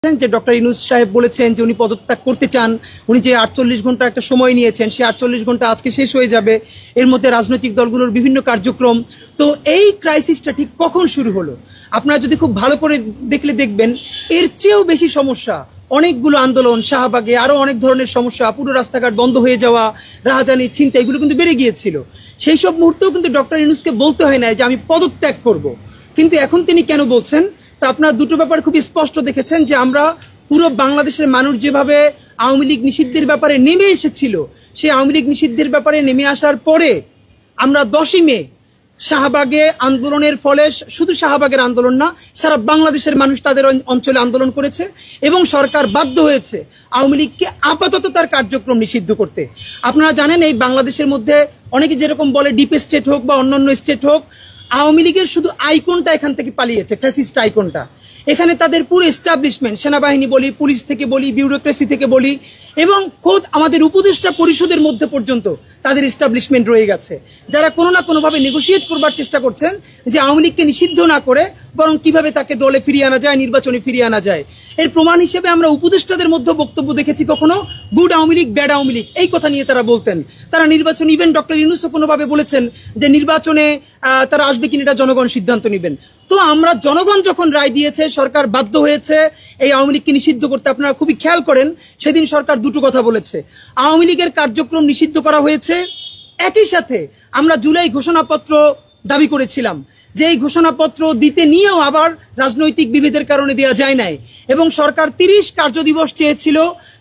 যে ডক্টর ইউনূস সাহেব বলেছেন যে উনি পদত্যাগ করতে চান, উনি যে 48 ঘন্টা একটা সময় নিয়েছেন সেই 48 ঘন্টা আজকে শেষ হয়ে যাবে। এর মধ্যে রাজনৈতিক দলগুলোর বিভিন্ন কার্যক্রম। তো এই ক্রাইসিসটা ঠিক কখন শুরু হলো? আপনারা যদি খুব ভালো করে দেখলে দেখবেন এর চেয়েও বেশি সমস্যা, অনেকগুলো আন্দোলন, শাহবাগে আরো অনেক ধরনের সমস্যা, পুরো রাস্তাঘাট বন্ধ হয়ে যাওয়া, রাহাজানি, ছিনতাই, এগুলো কিন্তু বেড়ে গিয়েছিল। সেই সব মুহূর্তেও কিন্তু ডক্টর ইউনূসকে বলতে হয় না যে আমি পদত্যাগ করব, কিন্তু এখন তিনি কেন বলছেন? তা আপনারা দুটো ব্যাপার খুব স্পষ্ট দেখেছেন যে আমরা পুরো বাংলাদেশের মানুষ যেভাবে আওয়ামী লীগ নিষিদ্ধের ব্যাপারে নেমে এসেছিল, সেই আওয়ামী লীগ নিষিদ্ধের ব্যাপারে নেমে আসার পরে আমরা 10ই মে শাহবাগে আন্দোলনের ফলে, শুধু শাহবাগের আন্দোলন না, সারা বাংলাদেশের মানুষ তাদের অঞ্চলে আন্দোলন করেছে এবং সরকার বাধ্য হয়েছে আওয়ামী লীগকে আপাতত তার কার্যক্রম নিষিদ্ধ করতে। আপনারা জানেন এই বাংলাদেশের মধ্যে অনেকে যেরকম বলে ডিপ স্টেট হোক বা অন্যান্য স্টেট হোক, আওয়ামী লীগের শুধু আইকনটা এখান থেকে পালিয়েছে, ফ্যাসিস্ট আইকনটা। এখানে তাদের পুরো এস্টাবলিশমেন্ট, সেনাবাহিনী বলি, পুলিশ থেকে বলি, বিউরোক্রেসি থেকে বলি, এবং খোদ আমাদের উপদেষ্টা পরিষদের মধ্যে পর্যন্ত তাদের এস্টাবলিশমেন্ট রয়ে গেছে, যারা কোনো না কোনোভাবে নেগোসিয়েট করবার চেষ্টা করছেন যে আওয়ামী লীগকে নিষিদ্ধ না করে বরং কিভাবে তাকে দলে ফিরিয়ে আনা যায়, নির্বাচনে ফিরিয়ে আনা যায়। এর প্রমাণ হিসেবে আমরা উপদেষ্টাদের মধ্যে বক্তব্য দেখেছি কখনো গুড আওয়ামী লীগ, ব্যাড আওয়ামী লীগ, এই কথা নিয়ে তারা বলতেন। তারা নির্বাচন, ইভেন ডক্টর ইউনূসও কোনোভাবে বলেছেন যে নির্বাচনে তারা আসবে কিনা এটা জনগণ সিদ্ধান্ত নেবেন। তো আমরা জনগণ যখন রায় দিয়েছে, সরকার বাধ্য হয়েছে এই আওয়ামী লীগকে নিষিদ্ধ করতে। আপনারা খুবই খেয়াল করেন সেদিন সরকার দুটো কথা বলেছে, আওয়ামী লীগের কার্যক্রম নিষিদ্ধ করা হয়েছে, একই সাথে আমরা জুলাই ঘোষণাপত্র দাবি করেছিলাম যে এই ঘোষণাপত্র দিতে নিয়েও আবার রাজনৈতিক বিভেদের কারণে দেওয়া যায় নাই, এবং সরকার 30 কার্যদিবস চেয়েছিল।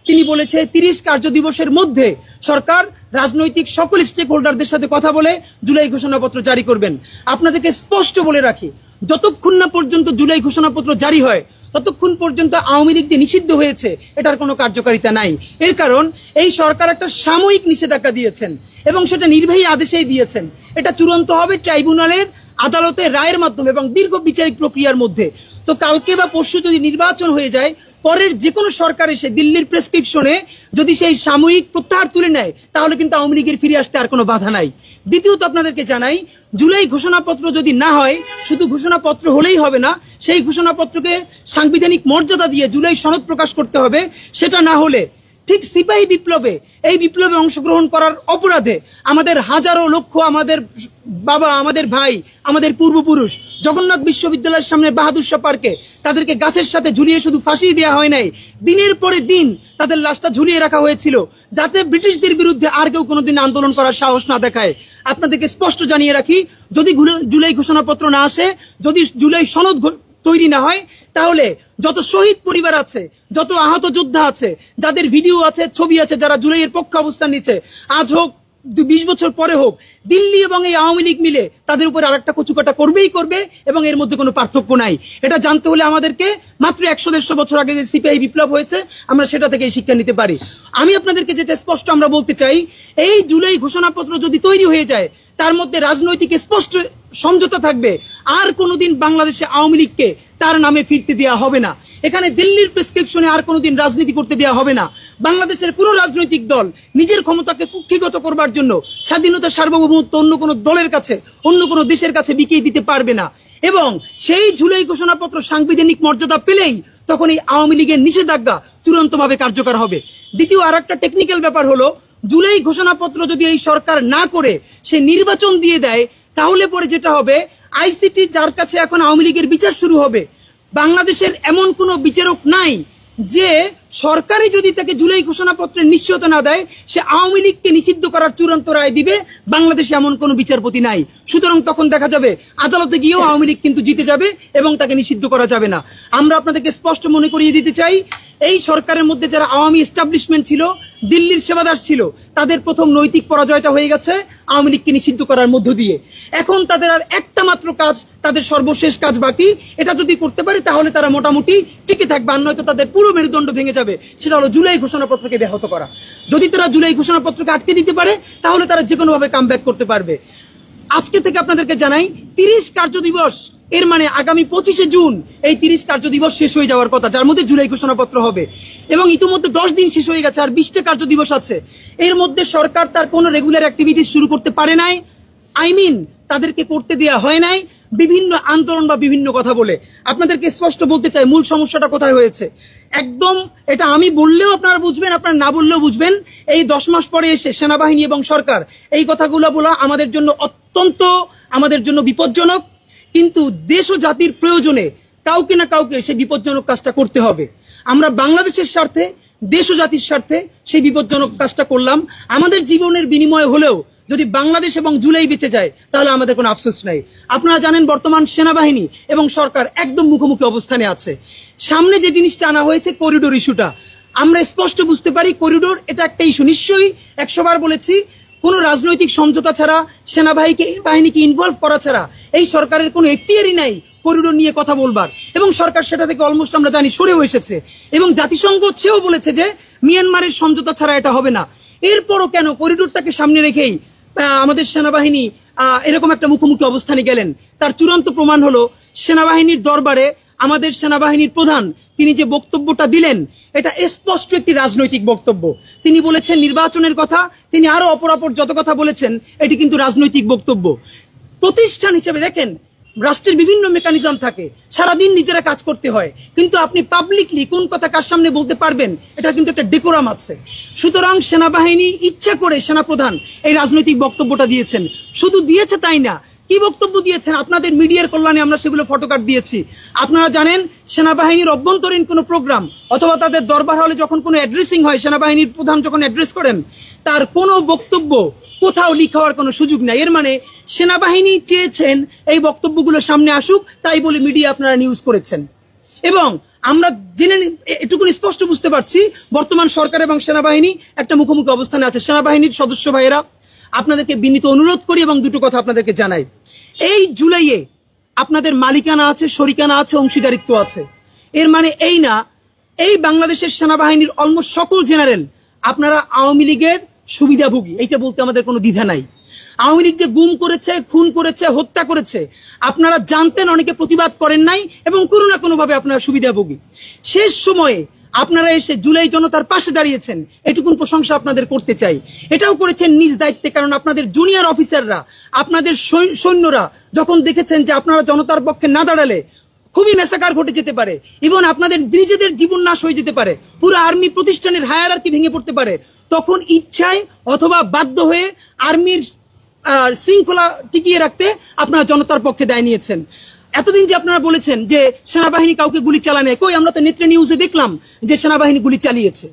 তিনি বলেছে 30 কার্যদিবসের মধ্যে সরকার রাজনৈতিক সকল স্টেক হোল্ডারদের সাথে কথা বলে জুলাই ঘোষণাপত্র জারি করবেন। আপনাদেরকে স্পষ্ট বলে রাখি, যতক্ষণ না পর্যন্ত জুলাই ঘোষণাপত্র জারি হয় ততক্ষণ পর্যন্ত আওয়ামী লীগ যে নিষিদ্ধ হয়েছে এটার কোনো কার্যকারিতা নাই। এর কারণ এই সরকার একটা সাময়িক নিষেধাজ্ঞা দিয়েছেন এবং সেটা নির্বাহী আদেশেই দিয়েছেন। এটা চূড়ান্ত হবে ট্রাইব্যুনালের আদালতের রায়ের মাধ্যমে এবং দীর্ঘ বিচারিক প্রক্রিয়ার মধ্যে। তো কালকে বা পরশু যদি নির্বাচন হয়ে যায়, পরের যে কোনো সরকার এসে দিল্লির প্রেসক্রিপশনে যদি সেই সাময়িক প্রত্যাহার তুলে নেয়, তাহলে কিন্তু আওয়ামী লীগের ফিরে আসতে আর কোনো বাধা নাই। দ্বিতীয়ত আপনাদেরকে জানাই, জুলাই ঘোষণাপত্র যদি না হয়, শুধু ঘোষণাপত্র হলেই হবে না, সেই ঘোষণাপত্রকে সাংবিধানিক মর্যাদা দিয়ে জুলাই সনদ প্রকাশ করতে হবে। সেটা না হলে ঠিক সিপাহী বিপ্লবে, এই বিপ্লবে অংশগ্রহণ করার অপরাধে আমাদের হাজারো লক্ষ, আমাদের বাবা, আমাদের ভাই, আমাদের পূর্বপুরুষ জগন্নাথ বিশ্ববিদ্যালয়ের সামনে বাহাদুর শাহ পার্কে তাদেরকে গাছের সাথে ঝুলিয়ে শুধু ফাঁসি দেওয়া হয় নাই, দিনের পরে দিন তাদের লাশটা ঝুলিয়ে রাখা হয়েছিল যাতে ব্রিটিশদের বিরুদ্ধে আর কেউ কোনোদিন আন্দোলন করার সাহস না দেখায়। আপনাদেরকে স্পষ্ট জানিয়ে রাখি, যদি জুলাই ঘোষণাপত্র না আসে, যদি জুলাই সনদ তৈরি না হয়, তাহলে যত শহীদ পরিবার আছে, যত আহত যোদ্ধা আছে, যাদের ভিডিও আছে, ছবি আছে, যারা জুলাইয়ের পক্ষে অবস্থান নিচ্ছে, আজ হোক 20 বছর পরে হোক, দিল্লি এবং এই আওয়ামী লীগ মিলে তাদের উপর আরেকটা কচুকাটা করবেই করবে, এবং এর মধ্যে কোনো পার্থক্য নাই। এটা জানতে হলে আমাদেরকে মাত্র 100-150 বছর আগে যে সিপিআই বিপ্লব হয়েছে, আমরা সেটা থেকে শিক্ষা নিতে পারি। আমি আপনাদেরকে যেটা স্পষ্ট আমরা বলতে চাই, এই জুলাই ঘোষণাপত্র যদি তৈরি হয়ে যায়, তার মধ্যে রাজনৈতিক স্পষ্ট সমঝোতা থাকবে, আর কোনোদিন বাংলাদেশে আওয়ামী লীগকে তার নামে ফিরতে দেওয়া হবে না। এখানে দিল্লির প্রেসক্রিপশনে আর কোনোদিন রাজনীতি করতে দেওয়া হবে না। বাংলাদেশের কোনো রাজনৈতিক দল নিজের ক্ষমতাকে কুক্ষিগত করবার জন্য স্বাধীনতা, সার্বভৌমত্ব অন্য কোনো দলের কাছে, অন্য কোনো দেশের কাছে বিকিয়ে দিতে পারবে না। এবং সেই জুলাই ঘোষণাপত্র সাংবিধানিক মর্যাদা পেলেই তখন এই আওয়ামী লীগের নিষেধাজ্ঞা চূড়ান্তভাবে কার্যকর হবে। দ্বিতীয় আর একটা টেকনিক্যাল ব্যাপার হলো, জুলাই ঘোষণাপত্র যদি এই সরকার না করে সে নির্বাচন দিয়ে দেয়, তাহলে পরে যেটা হবে, আইসিটি যার কাছে এখন আওয়ামী লীগের বিচার শুরু হবে, বাংলাদেশের এমন কোনো বিচারক নাই যে সরকারি যদি তাকে জুলাই ঘোষণাপত্রের নিশ্চয়তা না দেয়, সে আওয়ামী লীগকে নিষিদ্ধ করার চূড়ান্ত রায় দিবে। বাংলাদেশে এমন কোনো বিচারপতি নাই। সুতরাং তখন দেখা যাবে আদালতে গিয়েও আওয়ামী লীগ কিন্তু জিতে যাবে এবং তাকে নিষিদ্ধ করা যাবে না। আমরা আপনাদেরকে স্পষ্ট মনে করিয়ে দিতে চাই, এই সরকারের মধ্যে যারা আওয়ামী এস্টাবলিশমেন্ট ছিল, দিল্লির সেবাদার ছিল, তাদের প্রথম নৈতিক পরাজয়টা হয়ে গেছে আওয়ামী লীগকে নিষিদ্ধ করার মধ্য দিয়ে। এখন তাদের আর একটা মাত্র কাজ, তাদের সর্বশেষ কাজ বাকি। এটা যদি করতে পারে তাহলে তারা মোটামুটি টিকে থাকবে, আর নয়তো তাদের পুরো মেরুদণ্ড ভেঙে যাবে। সেটা হলো জুলাই ঘোষণাপত্রকে ব্যাহত করা। যদি তারা জুলাই ঘোষণাপত্রকে আটকে দিতে পারে, তাহলে তারা যে কোনোভাবে কামব্যাক করতে পারবে। আজকে থেকে আপনাদেরকে জানাই, 30 কার্যদিবস, এর মানে আগামী 25শে জুন এই 30 কার্যদিবস শেষ হয়ে যাওয়ার কথা, যার মধ্যে জুলাই ঘোষণাপত্র হবে। এবং ইতিমধ্যে 10 দিন শেষ হয়ে গেছে, আর 20টা কার্যদিবস আছে। এর মধ্যে সরকার তার কোনো রেগুলার অ্যাক্টিভিটিস শুরু করতে পারে নাই। তাদেরকে করতে দেওয়া হয় নাই বিভিন্ন আন্দোলন বা বিভিন্ন কথা বলে। আপনাদেরকে স্পষ্ট বলতে চাই মূল সমস্যাটা কোথায় হয়েছে। একদম এটা আমি বললেও আপনারা বুঝবেন, আপনারা না বললেও বুঝবেন। এই 10 মাস পরে এসে সেনাবাহিনী এবং সরকার এই কথাগুলো বলা আমাদের জন্য অত্যন্ত আমাদের জন্য বিপজ্জনক। কিন্তু দেশ ও জাতির প্রয়োজনে কাউকে না কাউকে সেই বিপজ্জনক কাজটা করতে হবে। আমরা বাংলাদেশের স্বার্থে, দেশ ও জাতির স্বার্থে সেই বিপজ্জনক কাজটা করলাম। আমাদের জীবনের বিনিময়ে হলেও যদি বাংলাদেশ এবং জুলাই বেঁচে যায় তাহলে আমাদের কোনো আফসোস নাই। আপনারা জানেন বর্তমান সেনাবাহিনী এবং সরকার একদম মুখোমুখি অবস্থানে আছে। সামনে যে জিনিসটা আনা হয়েছে করিডোর ইস্যুটা, আমরা স্পষ্ট বুঝতে পারি করিডোর এটা একটা ইস্যু। নিশ্চয়ই 100 বার বলেছি, কোনো রাজনৈতিক সমঝোতা ছাড়া সেনাবাহিনীকে ইনভলভ করা ছাড়া এই সরকারের কোনো এখতিয়ারই নাই করিডোর নিয়ে কথা বলবার, এবং সরকার সেটা থেকে অলমোস্ট আমরা জানি সরেও এসেছে। এবং জাতিসংঘ সেও বলেছে যে মিয়ানমারের সমঝোতা ছাড়া এটা হবে না। এরপরও কেন করিডোরটাকে সামনে রেখেই আমাদের সেনাবাহিনী এরকম একটা মুখোমুখি অবস্থানে গেলেন? তার চূড়ান্ত প্রমাণ হলো সেনাবাহিনীর দরবারে আমাদের সেনাবাহিনীর প্রধান তিনি যে বক্তব্যটা দিলেন এটা স্পষ্ট একটি রাজনৈতিক বক্তব্য। তিনি বলেছেন নির্বাচনের কথা, তিনি আরো অপরাপর যত কথা বলেছেন এটি কিন্তু রাজনৈতিক বক্তব্য। প্রতিষ্ঠান হিসেবে দেখেন রাষ্ট্রের বিভিন্ন মেকানিজম থাকে, সারাদিন নিজেরা কাজ করতে হয়, কিন্তু আপনি পাবলিকলি কোন কথা কার সামনে বলতে পারবেন এটা কিন্তু একটা ডেকোরাম আছে। সুতরাং সেনাবাহিনী ইচ্ছা করে সেনাপ্রধান এই রাজনৈতিক বক্তব্যটা দিয়েছেন। শুধু দিয়েছে তাই না, কি বক্তব্য দিয়েছেন আপনাদের মিডিয়ার কল্যাণে আমরা সেগুলো ফটোকার্ড দিয়েছি। আপনারা জানেন সেনাবাহিনীর অভ্যন্তরীণ কোনো প্রোগ্রাম অথবা তাদের দরবার হলে যখন কোনো অ্যাড্রেসিং হয়, সেনাবাহিনীর প্রধান যখন অ্যাড্রেস করেন তার কোনো বক্তব্য কোথাও লিক হওয়ার কোনো সুযোগ নাই। এর মানে সেনাবাহিনী চেয়েছেন এই বক্তব্যগুলো সামনে আসুক, তাই বলে মিডিয়া আপনারা নিউজ করেছেন। এবং আমরা জেনে এটুকু স্পষ্ট বুঝতে পারছি বর্তমান সরকার এবং সেনাবাহিনী একটা মুখোমুখি অবস্থানে আছে। সেনাবাহিনীর সদস্য ভাইয়েরা আপনাদেরকে বিনীত অনুরোধ করি এবং দুটো কথা আপনাদেরকে জানাই। এই জুলাইয়ে আপনাদের মালিকানা আছে, শরিকানা আছে, অংশীদারিত্ব আছে। এর মানে এই না এই বাংলাদেশের সেনাবাহিনীর অলমোস্ট সকল জেনারেল আপনারা আওয়ামী লীগের সুবিধাভোগী, এইটা বলতে আমাদের কোনো দ্বিধা নাই। আওয়ামী লীগ যে গুম করেছে, খুন করেছে, হত্যা করেছে আপনারা জানতেন, অনেকে প্রতিবাদ করেন নাই এবং কোনো না কোনো ভাবে আপনারা সুবিধাভোগী। শেষ সময়ে আপনারা এসে জুলাই জনতার পাশে দাঁড়িয়েছেন, এটুকুন প্রশংসা আপনাদের করতে চাই। এটাও করেছেন নিজ দায়িত্বে, কারণ আপনাদের জুনিয়র অফিসাররা, আপনাদের সৈন্যরা যখন দেখেছেন যে আপনারা জনতার পক্ষে না দাঁড়ালে খুবই মেসাকার ঘটে যেতে পারে, এবং আপনাদের নিজেদের জীবন নাশ হয়ে যেতে পারে, পুরো আর্মি প্রতিষ্ঠানের হায়ারার্কি ভেঙে পড়তে পারে, তখন ইচ্ছায় অথবা বাধ্য হয়ে আর্মির শৃঙ্খলা টিকিয়ে রাখতে আপনারা জনতার পক্ষে দায় নিয়েছেন। এতদিন যে আপনারা বলেছেন যে সেনাবাহিনী কাউকে গুলি চালানে, কই আমরা তো নেত্রে নিউজে দেখলাম যে সেনাবাহিনী গুলি চালিয়েছে।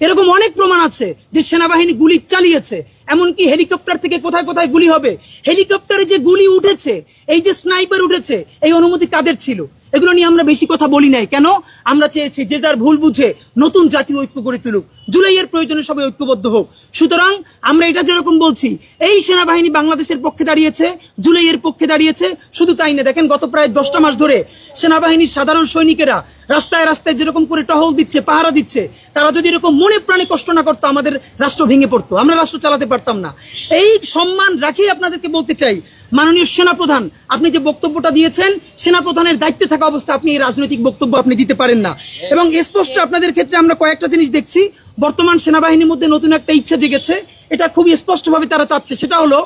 এরকম অনেক প্রমাণ আছে যে সেনাবাহিনী গুলি চালিয়েছে। এমনকি হেলিকপ্টার থেকে কোথায় কোথায় গুলি হবে, হেলিকপ্টারে যে গুলি উঠেছে, এই যে স্নাইপার উঠেছে, এই অনুমতি কাদের ছিল? এগুলো নিয়ে আমরা বেশি কথা বলি নাই কেন? আমরা চেয়েছি যে যার ভুল বুঝে নতুন জাতীয় ঐক্য গড়ে তুলুক, জুলাইয়ের প্রয়োজনে সবাই ঐক্যবদ্ধ হোক। সুতরাং আমরা এটা যেরকম বলছি এই সেনাবাহিনী বাংলাদেশের পক্ষে দাঁড়িয়েছে, জুলাইয়ের পক্ষে দাঁড়িয়েছে। শুধু তাই না, দেখেন গত প্রায় 10টা মাস ধরে সেনাবাহিনীর সাধারণ সৈনিকেরা রাস্তায় রাস্তায় যেরকম করে টহল দিচ্ছে, পাহারা দিচ্ছে, তারা যদি এরকম মনে প্রাণে কষ্ট না করতো আমাদের রাষ্ট্র ভেঙে পড়তো, আমরা রাষ্ট্র চালাতে পারতাম না। এই সম্মান রাখিয়ে আপনাদেরকে বলতে চাই, মাননীয় সেনাপ্রধান আপনি যে বক্তব্যটা দিয়েছেন, সেনাপ্রধানের দায়িত্বে থাকা অবস্থা আপনি এই রাজনৈতিক বক্তব্য আপনি দিতে পারেন না। এবং স্পষ্ট আপনাদের ক্ষেত্রে আমরা কয়েকটা জিনিস দেখছি, বর্তমান সেনাবাহিনীর মধ্যে নতুন একটা ইচ্ছা জেগেছে, এটা খুবই স্পষ্টভাবে তারা চাচ্ছে। সেটা হলো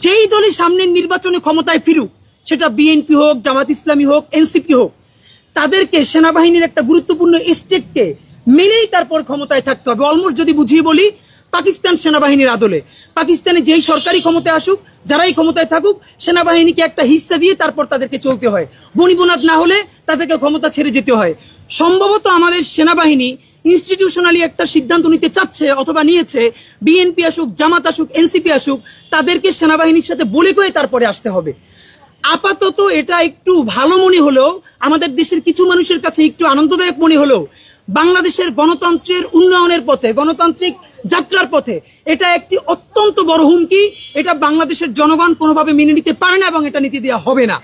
যেই দলই সামনের নির্বাচনে ক্ষমতায় ফিরুক, সেটা বিএনপি হোক, জামাত ইসলামী হোক, এনসিপি হোক, তাদেরকে সেনাবাহিনীর একটা গুরুত্বপূর্ণ স্টেটকে মেনেই তারপর ক্ষমতায় থাকতে হবে। অলমোস্ট যদি বুঝিয়ে বলি, পাকিস্তান সেনাবাহিনীর আদলে পাকিস্তানে যেই সরকারি ক্ষমতায় আসুক, যারাই ক্ষমতায় থাকুক, সেনাবাহিনীকে একটা হিস্সা দিয়ে তারপর তাদেরকে চলতে হয়। বনিবনাদ না হলে তাদেরকে ক্ষমতা ছেড়ে যেতে হয়। সম্ভবত আমাদের সেনাবাহিনী ইনস্টিটিউশনালি একটা সিদ্ধান্ত নিতে চাচ্ছে অথবা নিয়েছে, বিএনপি আসুক, জামাত আসুক, এনসিপি আসুক, তাদেরকে সেনাবাহিনীর সাথে বলে কয়ে তারপরে আসতে হবে। আপাতত এটা একটু ভালো মনে হলেও, আমাদের দেশের কিছু মানুষের কাছে একটু আনন্দদায়ক মনে হলেও, বাংলাদেশের গণতন্ত্রের উন্নয়নের পথে, গণতান্ত্রিক যাত্রার পথে এটা একটি অত্যন্ত বড় হুমকি। এটা বাংলাদেশের জনগণ কোনোভাবে মেনে নিতে পারে না এবং এটা নীতি দেওয়া হবে না।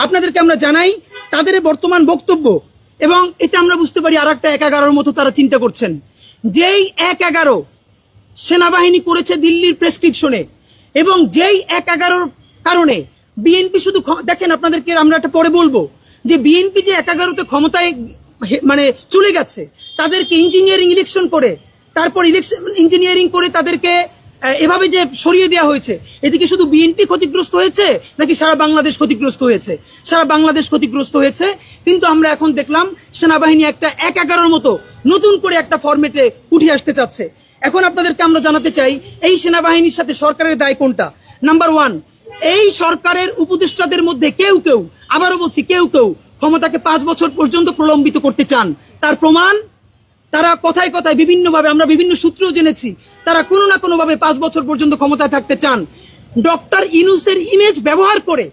আপনাদেরকে আমরা জানাই তাদের বর্তমান বক্তব্য, এবং এটা আমরা বুঝতে পারি আর একটা 1-11 মতো তারা চিন্তা করছেন। যেই 1-11 সেনাবাহিনী করেছে দিল্লির প্রেসক্রিপশনে, এবং যেই 1-11 কারণে বিএনপি শুধু দেখেন, আপনাদেরকে আমরা একটা পরে বলবো যে বিএনপি যে 1-11তে ক্ষমতায় মানে চলে গেছে, তাদেরকে ইঞ্জিনিয়ারিং ইলেকশন করে, তারপর ইলেকশন ইঞ্জিনিয়ারিং করে তাদেরকে এভাবে যে সরিয়ে দেওয়া হয়েছে, এদিকে শুধু বিএনপি ক্ষতিগ্রস্ত হয়েছে নাকি সারা বাংলাদেশ ক্ষতিগ্রস্ত হয়েছে? সারা বাংলাদেশ ক্ষতিগ্রস্ত হয়েছে। কিন্তু আমরা এখন দেখলাম সেনাবাহিনী একটা ১-১১ মতো নতুন করে একটা ফরম্যাটে উঠে আসতে চাচ্ছে। এখন আপনাদেরকে আমরা জানাতে চাই, এই সেনাবাহিনীর সাথে সরকারের দায় কোনটা? নাম্বার 1, এই সরকারের উপদেষ্টাদের মধ্যে কেউ কেউ, আবারও বলছি কেউ কেউ, ক্ষমতাকে 5 বছর পর্যন্ত প্রলম্বিত করতে চান। তার প্রমাণ, তারা কথায় কথায় বিভিন্নভাবে, আমরা বিভিন্ন সূত্রেও জেনেছি, তারা কোনো না কোনো ভাবে 5 বছর পর্যন্ত ক্ষমতায় থাকতে চান। ডক্টর ইউনূসের ইমেজ ব্যবহার করে,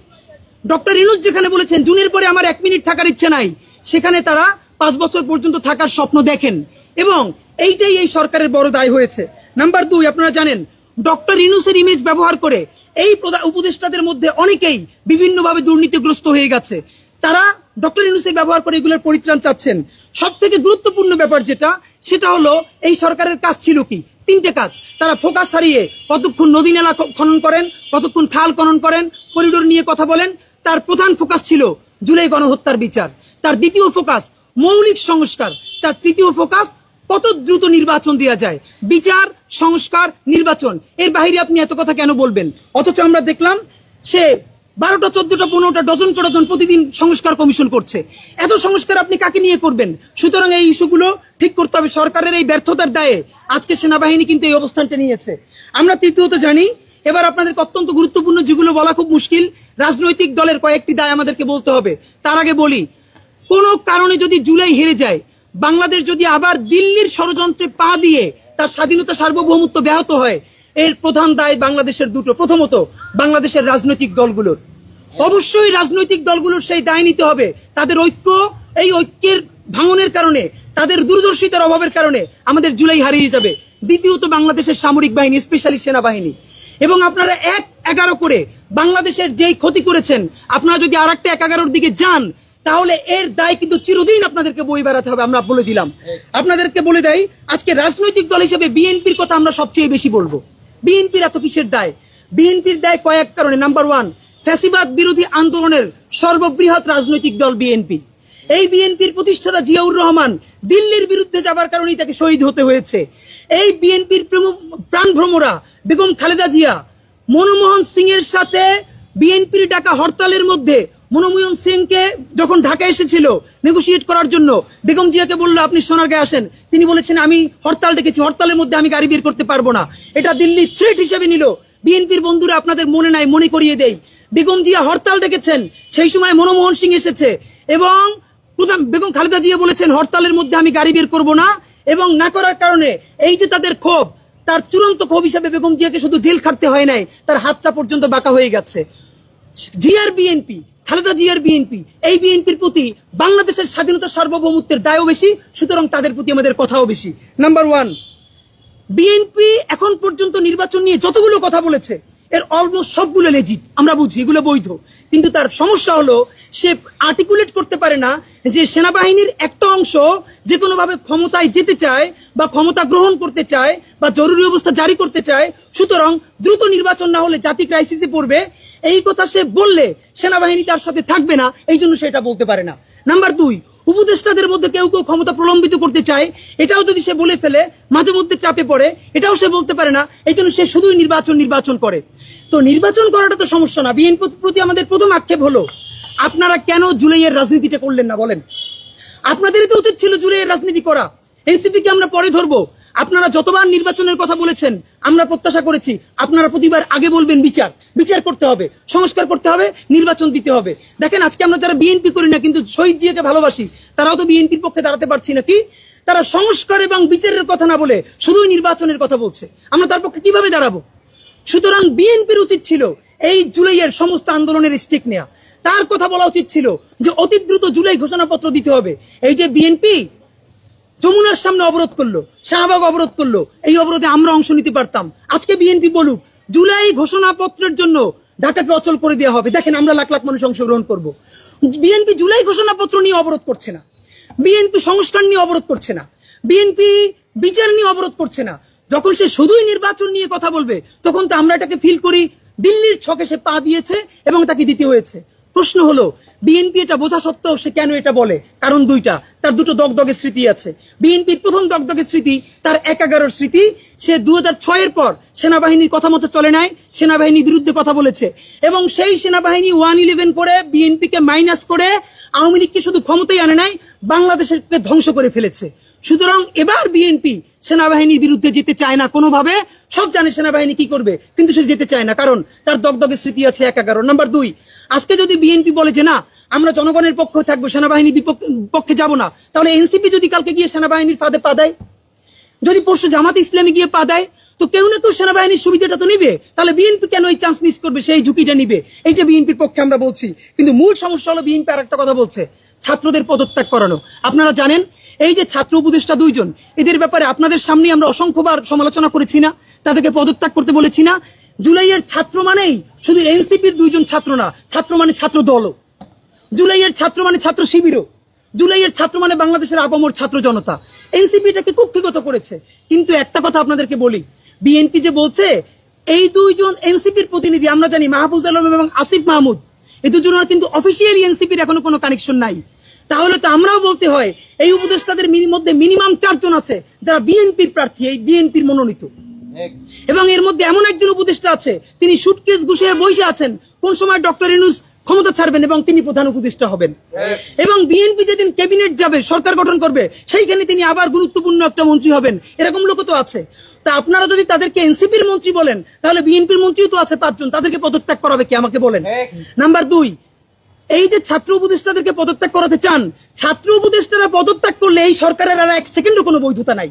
ডক্টর ইউনূস যেখানে বলেছেন জুনের পরে আমার 1 মিনিট থাকার ইচ্ছে নাই, সেখানে তারা 5 বছর পর্যন্ত থাকার স্বপ্ন দেখেন, এবং এইটাই এই সরকারের বড় দায় হয়েছে। নাম্বার 2, আপনারা জানেন ডক্টর ইউনূসের ইমেজ ব্যবহার করে এই উপদেষ্টাদের মধ্যে অনেকেই বিভিন্নভাবে দুর্নীতিগ্রস্ত হয়ে গেছে। তারা ডক্টর ইউনূসের ব্যবহার করে এগুলোর পরিত্রাণ চাচ্ছেন। সব থেকে গুরুত্বপূর্ণ ব্যাপার যেটা, সেটা হলো এই সরকারের কাজ ছিল কি? 3টে কাজ। তারা ফোকাস হারিয়ে কতক্ষণ নদী নালা খনন করেন, কতক্ষণ খাল খনন করেন, করিডোর নিয়ে কথা বলেন। তার প্রধান ফোকাস ছিল জুলাই গণহত্যার বিচার। তার দ্বিতীয় ফোকাস মৌলিক সংস্কার। তার তৃতীয় ফোকাস কত দ্রুত নির্বাচন দেওয়া যায়। বিচার, সংস্কার, নির্বাচন, এর বাইরে আপনি এত কথা কেন বলবেন? অথচ আমরা দেখলাম সে 12টা, 14টা, 15টা, ডজন প্রতিদিন সংস্কার কমিশন করছে। এত সংস্কার আপনি কাকে নিয়ে করবেন? সুতরাং এই ইস্যুগুলো ঠিক করতে হবে। সরকারের এই ব্যর্থতার দায়ে আজকে সেনাবাহিনী কিন্তু এই অবস্থানটা নিয়েছে। আমরা তৃতীয়ত জানি, এবার আপনাদের অত্যন্ত গুরুত্বপূর্ণ, যেগুলো বলা খুব মুশকিল, রাজনৈতিক দলের কয়েকটি দায় আমাদেরকে বলতে হবে। তার আগে বলি, কোনো কারণে যদি জুলাই হেরে যায়, বাংলাদেশ যদি আবার দিল্লির ষড়যন্ত্রে পা দিয়ে তার স্বাধীনতা সার্বভৌমত্ব ব্যাহত হয়, এর প্রধান দায় বাংলাদেশের দুটো। প্রথমত বাংলাদেশের রাজনৈতিক দলগুলোর, অবশ্যই রাজনৈতিক দলগুলোর সেই দায় নিতে হবে। তাদের ঐক্য, এই ঐক্যের ভাঙনের কারণে, তাদের দূরদর্শিতার অভাবের কারণে আমাদের জুলাই হারিয়ে যাবে। দ্বিতীয়ত বাংলাদেশের সামরিক বাহিনী, স্পেশালি সেনাবাহিনী। এবং আপনারা 1-11 করে বাংলাদেশের যেই ক্ষতি করেছেন, আপনারা যদি আরেকটা 1-11-র দিকে যান, তাহলে এর দায় কিন্তু চিরদিন আপনাদেরকে বই বেড়াতে হবে। আমরা বলে দিলাম, আপনাদেরকে বলে দেয়, আজকে রাজনৈতিক দল হিসেবে বিএনপির কথা আমরা সবচেয়ে বেশি বলবো। বিএনপির এত কিসের দায়? বিএনপির দায় কয়েক কারণে। নাম্বার 1, ফ্যাসিবাদ বিরোধী আন্দোলনের সর্ববৃহৎ রাজনৈতিক দল বিএনপি। এই বিএনপির প্রতিষ্ঠাতা জিয়াউর রহমান দিল্লির বিরুদ্ধে যাবার কারণেই তাকে শহীদ হতে হয়েছে। এই বিএনপির প্রাণভ্রমরা বেগম খালেদা জিয়া মনমোহন সিং এর সাথে বিএনপির ডাকা হরতালের মধ্যে, মনমোহন সিংকে যখন ঢাকা এসেছিল নেগোসিয়েট করার জন্য, বেগম জিয়াকে বললো আপনি সোনারগাঁয়ে আসেন। তিনি বলেছেন আমি হরতাল ডেকেছি, হরতালের মধ্যে আমি গাড়ি বের করতে পারবো না। এটা দিল্লি থ্রেট হিসেবে নিল। বিএনপির বন্ধুরা আপনাদের মনে নাই, মনে করিয়ে দেই, বেগম জিয়া হরতাল ডেকেছেন, সেই সময় মনমোহন সিং এসেছে, এবং বেগম খালেদা জিয়া বলেছেন হরতালের মধ্যে আমি গাড়ি বের করবো না। এবং না করার কারণে এই যে তাদের ক্ষোভ, তার চূড়ান্ত ক্ষোভ হিসাবে বেগম জিয়াকে শুধু জেল খাটতে হয় নাই, তার হাতটা পর্যন্ত বাঁকা হয়ে গেছে। জিয়ার বিএনপি, খালেদা জিয়ার বিএনপি, এই বিএনপির প্রতি বাংলাদেশের স্বাধীনতা সার্বভৌমত্বের দায়ও বেশি, সুতরাং তাদের প্রতি আমাদের কথাও বেশি। নাম্বার 1, বিএনপি এখন পর্যন্ত নির্বাচন নিয়ে যতগুলো কথা বলেছে, এর অলমোস্ট সবগুলো লেজিট, আমরা বুঝি এগুলো বৈধ। কিন্তু তার সমস্যা হলো সে আর্টিকুলেট করতে পারে না যে সেনাবাহিনীর একটা অংশ যে কোনোভাবে ক্ষমতায় যেতে চায় বা ক্ষমতা গ্রহণ করতে চায় বা জরুরি অবস্থা জারি করতে চায়, সুতরাং দ্রুত নির্বাচন না হলে জাতি ক্রাইসিসে পড়বে। এই কথা সে বললে সেনাবাহিনী তার সাথে থাকবে না, এই জন্য সে এটা বলতে পারে না। নাম্বার 2, উপদেষ্টাদের মধ্যে কেউ কেউ ক্ষমতা প্রলম্বিত করতে চায়, এটাও যদি সে বলে ফেলে মাঝে মধ্যে চাপে পড়ে, এটাও সে বলতে পারে না, এই জন্য সে শুধুই নির্বাচন করে। তো নির্বাচন করাটা তো সমস্যা না। বিএনপির প্রতি আমাদের প্রথম আক্ষেপ হলো, আপনারা কেন জুলাইয়ের রাজনীতিটা করলেন না বলেন? আপনাদেরই তো উচিত ছিল জুলাইয়ের রাজনীতি করা। এনসিপিকে আমরা পরে ধরবো। আপনারা যতবার নির্বাচনের কথা বলেছেন আমরা প্রত্যাশা করেছি আপনারা প্রতিবার আগে বলবেন বিচার করতে হবে, সংস্কার করতে হবে, নির্বাচন দিতে হবে। দেখেন আজকে আমরা যারা বিএনপি করি না কিন্তু শহীদ জিয়াকে ভালোবাসি, তারাও তো বিএনপির পক্ষে দাঁড়াতে পারছি নাকি? তারা সংস্কার এবং বিচারের কথা না বলে শুধুই নির্বাচনের কথা বলছে, আমরা তার পক্ষে কিভাবে দাঁড়াবো? সুতরাং বিএনপির উচিত ছিল এই জুলাইয়ের সমস্ত আন্দোলনের স্টেক নেওয়া। তার কথা বলা উচিত ছিল যে অতি দ্রুত জুলাই ঘোষণাপত্র দিতে হবে। এই যে বিএনপি যমুনার সামনে অবরোধ করলো, শাহবাগ অবরোধ করলো, এই অবরোধে আমরা অংশ নিতে পারতাম। আজকে বিএনপি বলুক জুলাই ঘোষণাপত্রের জন্য ঢাকাকে অচল করে দেওয়া হবে, দেখেন আমরা লাখ লাখ মানুষ অংশগ্রহণ করব। বিএনপি জুলাই ঘোষণাপত্র নিয়ে অবরোধ করছে না, বিএনপি সংস্কার নিয়ে অবরোধ করছে না, বিএনপি বিচার নিয়ে অবরোধ করছে না। যখন সে শুধুই নির্বাচন নিয়ে কথা বলবে তখন তো আমরা এটাকে ফিল করি দিল্লির ছকে সে পা দিয়েছে এবং তাকে দিতে হয়েছে। প্রশ্ন হলো বিএনপি এটা বোঝা সত্ত্বেও সে কেন এটা বলে? কারণ দুইটা, তার দুটো দগদগে স্মৃতি আছে। বিএনপির প্রথম দগদগে স্মৃতি তার ১/১১ স্মৃতি। সে ২০০৬-এর পর সেনাবাহিনীর কথা মতো চলে নাই, সেনাবাহিনীর বিরুদ্ধে কথা বলেছে এবং সেই সেনাবাহিনী 111 করে বিএনপিকে মাইনাস করে আওয়ামী লীগকে শুধু ক্ষমতায় আনে নাই, বাংলাদেশকে ধ্বংস করে ফেলেছে। সুতরাং এবার বিএনপি সেনাবাহিনীর বিরুদ্ধে যেতে চায় না কোনোভাবে। সব জানে সেনাবাহিনী কি করবে, কিন্তু সে যেতে চায় না কারণ তার দগদগে স্মৃতি আছে ১/১১। নাম্বার ২, আজকে যদি বিএনপি বলে যে না আমরা জনগণের পক্ষে থাকবো, সেনাবাহিনীর পক্ষে যাব না, তাহলে এনসিপি যদি কালকে গিয়ে সেনাবাহিনীর ফাঁদে পা দেয়, যদি পরশু জামাত ইসলামী গিয়ে পা দেয়, তো কেউ না কেউ সেনাবাহিনীর সুবিধাটা তো নিবে। তাহলে বিএনপি কেন এই চান্স মিস করবে, সেই ঝুঁকিটা নিবে? এইটা বিএনপির পক্ষে আমরা বলছি। কিন্তু মূল সমস্যা হলো বিএনপি আর একটা কথা বলছে, ছাত্রদের পদত্যাগ করানো। আপনারা জানেন এই যে ছাত্র উপদেষ্টা 2 জন, এদের ব্যাপারে আপনাদের সামনে আমরা অসংখ্যবার সমালোচনা করেছি না, তাদেরকে পদত্যাগ করতে বলেছি না? জুলাইয়ের ছাত্র মানেই শুধু এনসিপির 2 জন ছাত্র না, ছাত্র মানে ছাত্র দলও। জুলাইয়ের ছাত্র মানে ছাত্র শিবিরও। জুলাইয়ের ছাত্র মানে বাংলাদেশের আপামর ছাত্র জনতা। এনসিপি এটাকে কুক্ষিগত করেছে। কিন্তু একটা কথা আপনাদেরকে বলি, বিএনপি যে বলছে এই 2 জন এনসিপির প্রতিনিধি, আমরা জানি মাহফুজ আলম এবং আসিফ মাহমুদ, এই 2 জনের কিন্তু অফিসিয়ালি এনসিপির এখনো কোনো কানেকশন নাই। তাহলে তো আমরাও বলতে হয় এই উপদেষ্টাদের মধ্যে মিনিমাম 4 জন আছে যারা বিএনপির প্রার্থী, এই বিএনপির মনোনীত। এবং এর মধ্যে এমন একজন উপদেষ্টা আছে তিনি সুটকেস গুছিয়ে বসে আছেন কোন সময় ডক্টর ইউনূস ক্ষমতা ছাড়বেন এবং তিনি প্রধান উপদেষ্টা হবেন। এবং বিএনপি যেদিন ক্যাবিনেট যাবে, সরকার গঠন করবে, সেইখানে তিনি আবার গুরুত্বপূর্ণ একটা মন্ত্রী হবেন। এরকম লোক তো আছে। তা আপনারা যদি তাদেরকে এনসিপির মন্ত্রী বলেন, তাহলে বিএনপির মন্ত্রীও তো আছে 5 জন, তাদেরকে পদত্যাগ করাবে কে আমাকে বলেন? নাম্বার 2, এই যে ছাত্র উপদেষ্টাদেরকে পদত্যাগ করাতে চান, ছাত্র উপদেষ্টারা পদত্যাগ করলে এই সরকারের আর 1 সেকেন্ডও কোনো বৈধতা নাই।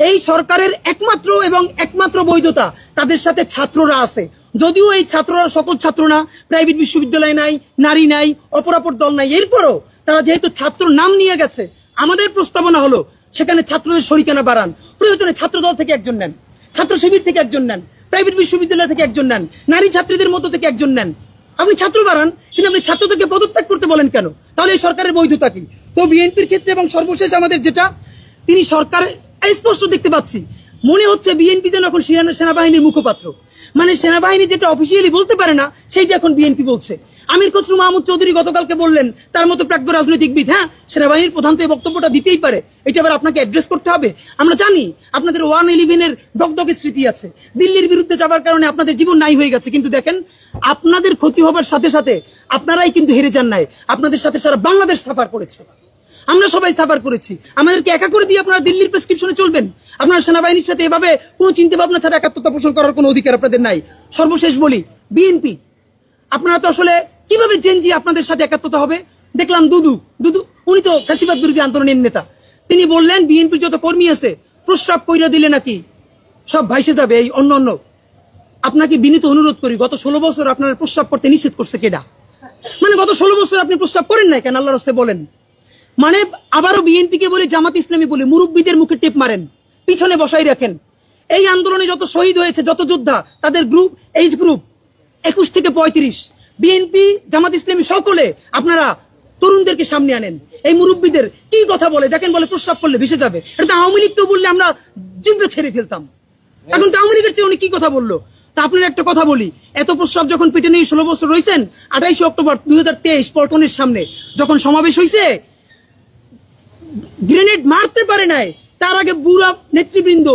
এই সরকারের একমাত্র বৈধতা তাদের সাথে ছাত্ররা আছে। যদিও এই ছাত্ররা সকল ছাত্র না, প্রাইভেট বিশ্ববিদ্যালয় নাই, নারী নাই, অপরাপর দল নাই, এরপরও তারা যেহেতু ছাত্র নাম নিয়ে গেছে, আমাদের প্রস্তাবনা হলো সেখানে ছাত্রদের শরিকানা বাড়ান। প্রয়োজনে ছাত্র দল থেকে একজন নেন, ছাত্র শিবির থেকে একজন নেন, প্রাইভেট বিশ্ববিদ্যালয় থেকে একজন নেন, নারী ছাত্রীদের মধ্য থেকে একজন নেন। আপনি ছাত্র বাড়ান, কিন্তু আপনি ছাত্রদেরকে পদত্যাগ করতে বলেন কেন? তাহলে এই সরকারের বৈধতা কি? তো বিএনপির ক্ষেত্রে এবং সর্বশেষ আমাদের যেটা, তিনি সরকারের স্পষ্ট দেখতে পাচ্ছি মনে হচ্ছে বিএনপি যেন এখন সেনাবাহিনীর মুখপাত্র। মানে সেনাবাহিনী যেটা অফিসিয়ালি বলতে পারে না, সেইটা এখন বিএনপি বলছে। আমির খসরু মাহমুদ চৌধুরী গতকালকে বললেন, তার মতো প্রাজ্ঞ রাজনৈতিকবিদ, হ্যাঁ সেনাবাহিনীর প্রধান তো এই বক্তব্যটা দিতেই পারে, এটা আবার আপনাকে অ্যাড্রেস করতে হবে। আমরা জানি আপনাদের 111-এর দগদগে স্মৃতি আছে, দিল্লির বিরুদ্ধে যাবার কারণে আপনাদের জীবন নাই হয়ে গেছে। কিন্তু দেখেন আপনাদের ক্ষতি হবার সাথে সাথে আপনারাই কিন্তু হেরে যান নাই, আপনাদের সাথে সারা বাংলাদেশ সাফার করেছে, আমরা সবাই সাফার করেছি। আমাদেরকে একা করে দিয়ে আপনারা দিল্লির প্রেসক্রিপশনে চলবেন? আপনারা সেনাবাহিনীর সাথে এভাবে কোনো চিন্তা ভাবনা ছাড়া একাত্মতা পোষণ করার কোনো অধিকার আপনাদের নাই। সর্বশেষ বলি, বিএনপি আপনারা তো আসলে কিভাবে জেনজি আপনাদের সাথে একাত্মতা হবে? দেখলাম দুদু উনি তো ফ্যাসিবাদ বিরোধী আন্দোলনের নেতা, তিনি বললেন বিএনপির যত কর্মী আছে প্রস্রাব কইরা দিলে নাকি সব ভাইসে যাবে এই অন্য। আপনাকে বিনীত অনুরোধ করি, গত 16 বছর আপনারা প্রস্রাব করতে নিষেধ করছে কেডা? মানে গত 16 বছর আপনি প্রস্রাব করেন নাই কেন? আল্লাহর রাস্তায় বলেন। মানে আবারও বিএনপি কে বলে, জামাত ইসলামী বলে মুরব্বীদের মুখে টেপ মারেন, পিছনে বসাই রাখেন। এই আন্দোলনে যত শহীদ হয়েছে, যত যোদ্ধা, তাদের গ্রুপ, এইজ গ্রুপ 21 থেকে 35, বিএনপি জামাত ইসলামী সকলে আপনারা তরুণদেরকে সামনে আনেন। এই মুরব্বীদের কি কথা বলে দেখেন, বলে প্রস্রাব করলে ভেসে যাবে। এটা আওয়ামী লীগ তো বললে আমরা জিভে ছেড়ে ফেলতাম, এখন তো আওয়ামী লীগের চেয়ে উনি কি কথা বললো। তা আপনার একটা কথা বলি, এত প্রস্রাব যখন পেটে নিয়ে 16 বছর রয়েছেন, 28 অক্টোবর 2023 পল্টনের সামনে যখন সমাবেশ হয়েছে, গ্রেনেড মারতে পারে নাই, তার আগে বুড়া নেতৃবৃন্দ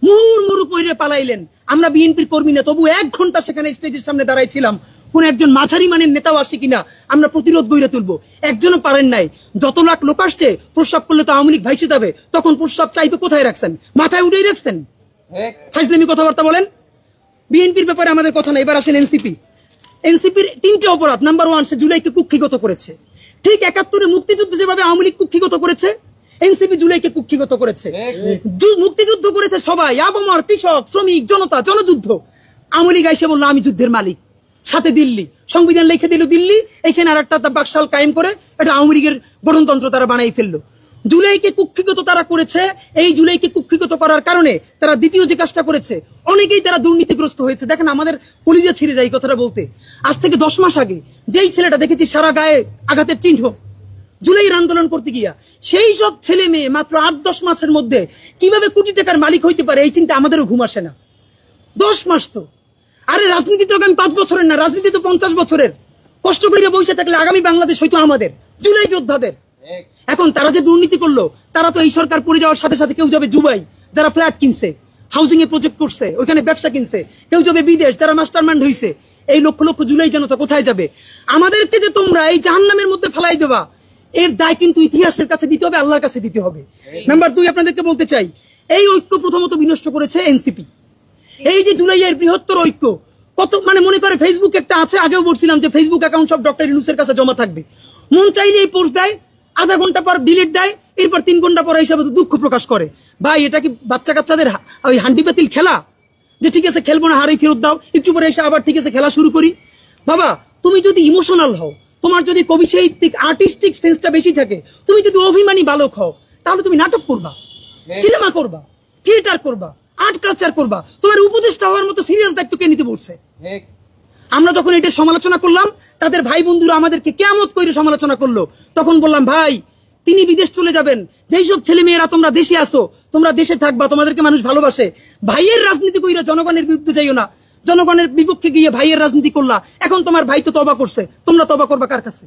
মুহুর্মুহু কইরে পালাইলেন। আমরা বিএনপির কর্মী না, তবু 1 ঘন্টা সেখানে স্টেজের সামনে দাঁড়াইছিলাম, কোন একজন মাঝারি মানের নেতাও আসে কিনা আমরা প্রতিরোধ গড়ে তুলবো। একজনও পারেন নাই। যত লাখ লোক আসছে, প্রস্রাব করলে তো আওয়ামী লীগ ভাইসে যাবে, তখন প্রস্রাব চাইবে কোথায় রাখছেন? মাথায় উঠেই রাখছেন? ফাজলামি কথাবার্তা বলেন। বিএনপির ব্যাপারে আমাদের কথা না। এবার আসেন এনসিপির 3টে অপরাধ। নাম্বার 1, সে জুলাইকে কুক্ষিগত করেছে। ঠিক 71-এ মুক্তিযুদ্ধ যেভাবে আওয়ামী লীগ কুক্ষিগত করেছে, এনসিপি জুলাইকে কুক্ষিগত করেছে। মুক্তিযুদ্ধ করেছে সবাই, আবমর, কৃষক, শ্রমিক, জনতা, জনযুদ্ধ। আওয়ামী লীগ এসে বললো আমি যুদ্ধের মালিক, সাথে দিল্লি সংবিধান লিখে দিল দিল্লি, এখানে আর একটা বাকশাল কায়েম করে এটা আওয়ামী লীগের গঠনতন্ত্র তারা বানাই ফেললো। জুলাইকে কুক্ষিগত তারা করেছে। এই জুলাইকে কুক্ষিগত করার কারণে তারা দ্বিতীয় যে কাজটা করেছে, অনেকেই তারা দুর্নীতিগ্রস্ত হয়েছে। দেখেন আমাদের কলিজা ছিঁড়ে যায় এই কথাটা বলতে। আজ থেকে 10 মাস আগে যেই ছেলেটা দেখেছি সারা গায়ে আঘাতের চিহ্ন, জুলাইয়ের আন্দোলন করতে গিয়া, সেই সব ছেলে মেয়ে মাত্র 8-10 মাসের মধ্যে কিভাবে কোটি টাকার মালিক হইতে পারে, এই চিন্তা আমাদেরও ঘুম আসে না। 10 মাস তো, আরে রাজনীতি তো আমি 5 বছরের না, রাজনীতি তো 50 বছরের। কষ্ট করে বসে থাকলে আগামী বাংলাদেশ হয়তো আমাদের, জুলাই যোদ্ধাদের। এখন তারা যে দুর্নীতি করলো, তারা তো এই সরকার পড়ে যাওয়ার সাথে সাথে কেউ যাবে দুবাই, যারা ফ্ল্যাট কিনছে, হাউজিং এ প্রজেক্ট করছে, ওইখানে ব্যবসা কিনছে, কেউ যাবে বিদেশ, যারা মাস্টারমাইন্ড হইছে। এই লক্ষ লক্ষ জুলাই জনতা কোথায় যাবে? আমাদেরকে যে তোমরা এই জাহান্নামের মধ্যে ফেলাই দেবা, এর দায় কিন্তু ইতিহাসের কাছে দিতে হবে, আল্লাহর কাছে দিতে হবে। নাম্বার 2, আপনাদেরকে বলতে চাই, এই ঐক্য প্রথমত বিনষ্ট করেছে এনসিপি। এই যে জুলাইয়ের বৃহত্তর ঐক্য, কত মানে মনে করে ফেসবুক একটা আছে, আগেও বলছিলাম যে ফেসবুক অ্যাকাউন্ট সব ডক্টর ইউনূসের কাছে জমা থাকবে, মন চাইলে এই পোস্ট দেয়, আধা ঘন্টা পর ডিলিট দেয়, এরপর 3 ঘন্টা পর হিসাবে দুঃখ প্রকাশ করে। ভাই, এটা কি বাচ্চা কাচ্চাদের ওই হান্ডি পাতিল খেলা যে ঠিক আছে খেলবো না, হারাই ফেরত দাও, একটু পরে এসে আবার ঠিক আছে খেলা শুরু করি? বাবা, তুমি যদি ইমোশনাল হও, তোমার যদি কবি সাহিত্যিক আর্টিস্টিক সেন্সটা বেশি থাকে, তুমি যদি অভিমানী বালক হও, তাহলে তুমি নাটক করবা, সিনেমা করবা, থিয়েটার করবা, আর্ট কালচার করবা। তোমার উপদেষ্টা হওয়ার মতো সিরিয়াস দায়িত্ব কে নিতে বলছে? আমরা যখন এটা সমালোচনা করলাম, তাদের ভাই বন্ধুরা আমাদেরকে কিয়ামত করে সমালোচনা করলো, তখন বললাম ভাই, তিনি বিদেশ চলে যাবেন, যেই সব ছেলে মেয়েরা তোমরা দেশে আসো, তোমরা দেশে থাকবা, তোমাদেরকে মানুষ ভালোবাসে। ভাইয়ের রাজনীতি কইরা জনগণের বিরুদ্ধে যাইও না, জনগণের বিপক্ষে গিয়ে ভাইয়ের রাজনীতি করলা। এখন তোমার ভাই তো তওবা করছে, তোমরা তওবা করবা কার কাছে?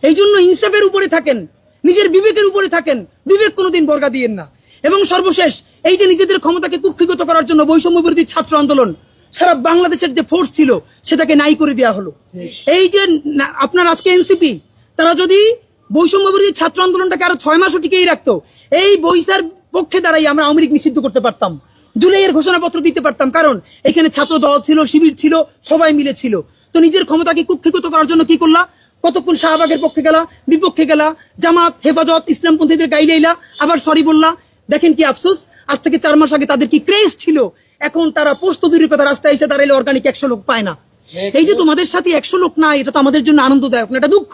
এই জন্য ইনসাফের উপরে থাকেন, নিজের বিবেকের উপরে থাকেন, বিবেক কোনোদিন বর্গা দিয়েন না। এবং সর্বশেষ, এই যে নিজেদের ক্ষমতাকে কুক্ষিগত করার জন্য বৈষম্য বিরোধী ছাত্র আন্দোলন, সারা বাংলাদেশের যে ফোর্স ছিল সেটাকে নাই করে দেওয়া হলো। এই যে আপনার আজকে এনসিপি, তারা যদি বৈষম্য বিরোধী ছাত্র আন্দোলনটাকে আরো 6 মাসও টিকেই রাখতো, এই বৈশার পক্ষে দাঁড়াই আমরা আওয়ামী লীগ নিষিদ্ধ করতে পারতাম, জুলাইয়ের ঘোষণাপত্র দিতে পারতাম, কারণ এখানে ছাত্র দল ছিল, শিবির ছিল, সবাই মিলে ছিল। তো নিজের ক্ষমতাকে কুক্ষিগত করার জন্য কি করলা? কতক্ষণ শাহবাগের পক্ষে গেলা, বিপক্ষে গেলা, জামাত, হেফাজত, ইসলামপন্থীদের গাইলাইলা, আবার সরি বললা। দেখেন কি আফসোস, আজ থেকে 4 মাস আগে তাদের কি ক্রেজ ছিল, এখন তারা পোস্ত দূরের কথা রাস্তায় এসে দাঁড়াইলে অর্গানিক 100 লোক পায় না। এই যে তোমাদের সাথে 100 লোক নাই, এটা তো আমাদের জন্য আনন্দদায়ক না, এটা দুঃখ।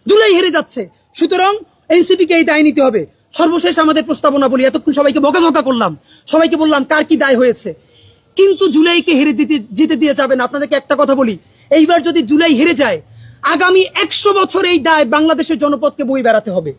জুলাই হেরে যাচ্ছে, সুতরাং এনসিপি কে এই দায় নিতে হবে। সর্বশেষ আমাদের প্রস্তাবনা বলি, এতক্ষণ সবাইকে বকাঝকা করলাম, সবাইকে বললাম কার কি দায় হয়েছে, কিন্তু জুলাইকে হেরে যেতে দিয়ে যাবে না। আপনাদেরকে একটা কথা বলি, এইবার যদি জুলাই হেরে যায়, আগামী 100 বছর এই দায় বাংলাদেশের জনপদকে বই বেড়াতে হবে।